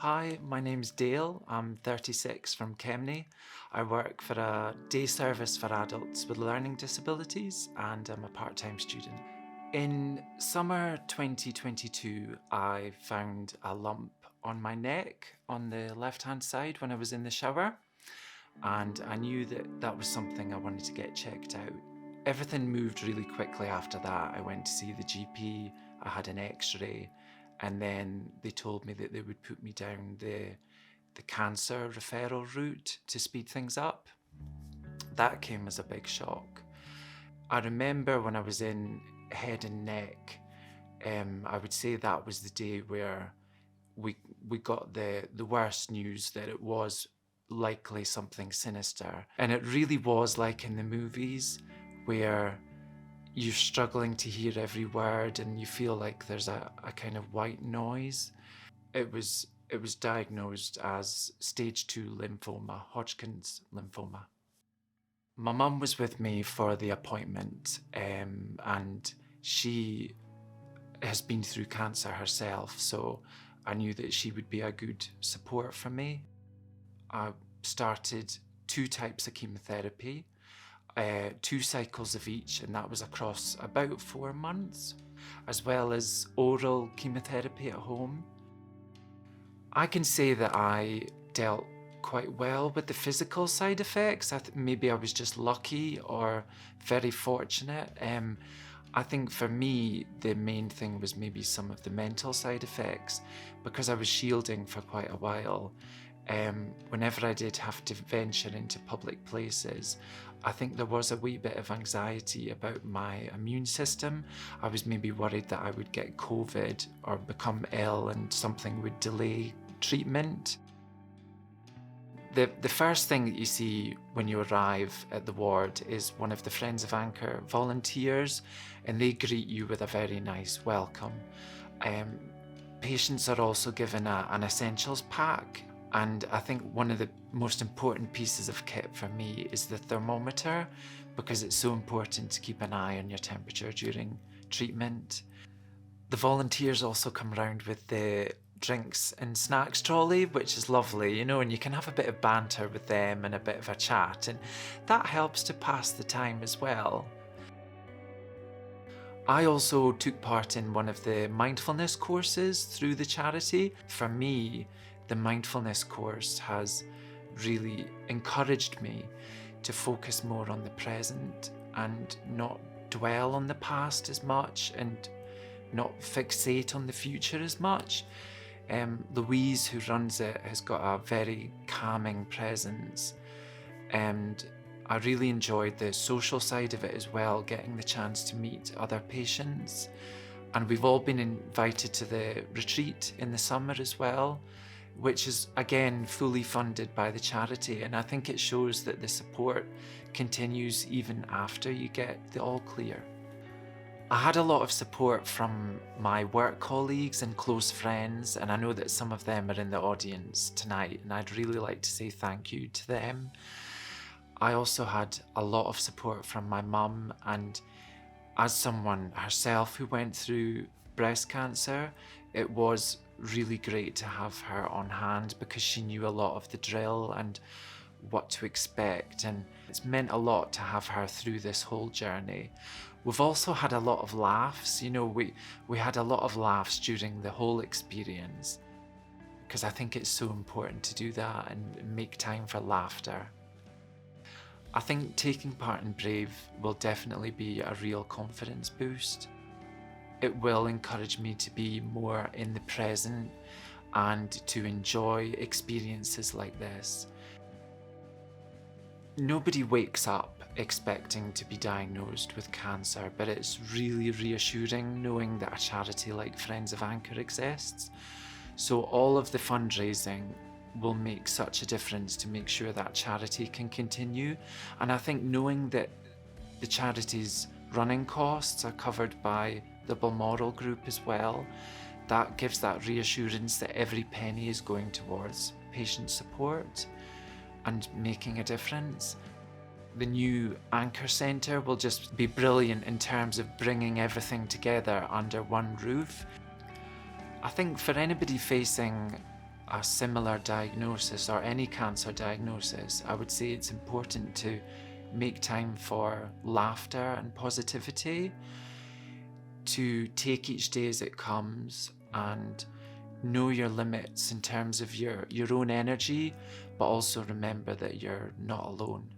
Hi, my name's Dale. I'm 36 from Kemney. I work for a day service for adults with learning disabilities and I'm a part-time student. In summer 2022, I found a lump on my neck on the left-hand side when I was in the shower, and I knew that that was something I wanted to get checked out. Everything moved really quickly after that. I went to see the GP, I had an x-ray, and then they told me that they would put me down the cancer referral route to speed things up. That came as a big shock. I remember when I was in head and neck, I would say that was the day where we got the worst news that it was likely something sinister. And it really was like in the movies where you're struggling to hear every word and you feel like there's a kind of white noise. It was diagnosed as stage 2 lymphoma, Hodgkin's lymphoma. My mum was with me for the appointment, and she has been through cancer herself, so I knew that she would be a good support for me. I started 2 types of chemotherapy, 2 cycles of each, and that was across about 4 months, as well as oral chemotherapy at home. I can say that I dealt quite well with the physical side effects. Maybe I was just lucky or very fortunate. I think for me, the main thing was maybe some of the mental side effects, because I was shielding for quite a while. Whenever I did have to venture into public places, I think there was a wee bit of anxiety about my immune system. I was maybe worried that I would get COVID or become ill and something would delay treatment. The first thing that you see when you arrive at the ward is one of the Friends of Anchor volunteers, and they greet you with a very nice welcome. Patients are also given an essentials pack, and I think one of the most important pieces of kit for me is the thermometer, because it's so important to keep an eye on your temperature during treatment. The volunteers also come around with the drinks and snacks trolley, which is lovely, you know, and you can have a bit of banter with them and a bit of a chat, and that helps to pass the time as well. I also took part in one of the mindfulness courses through the charity. For me, the mindfulness course has really encouraged me to focus more on the present and not dwell on the past as much and not fixate on the future as much. Louise, who runs it, has got a very calming presence, and I really enjoyed the social side of it as well, getting the chance to meet other patients. And we've all been invited to the retreat in the summer as well, which is again fully funded by the charity, and I think it shows that the support continues even after you get the all clear. I had a lot of support from my work colleagues and close friends, and I know that some of them are in the audience tonight, and I'd really like to say thank you to them. I also had a lot of support from my mum, and as someone herself who went through breast cancer, it was really great to have her on hand because she knew a lot of the drill and what to expect, and it's meant a lot to have her through this whole journey. We've also had a lot of laughs, you know, we had a lot of laughs during the whole experience, because I think it's so important to do that and make time for laughter. I think taking part in Brave will definitely be a real confidence boost. It will encourage me to be more in the present and to enjoy experiences like this. Nobody wakes up expecting to be diagnosed with cancer, but it's really reassuring knowing that a charity like Friends of Anchor exists. So all of the fundraising will make such a difference to make sure that charity can continue. And I think knowing that the charity's running costs are covered by the Balmoral Group as well, that gives that reassurance that every penny is going towards patient support and making a difference. The new Anchor Centre will just be brilliant in terms of bringing everything together under one roof. I think for anybody facing a similar diagnosis or any cancer diagnosis, I would say it's important to make time for laughter and positivity, to take each day as it comes and know your limits in terms of your own energy, but also remember that you're not alone.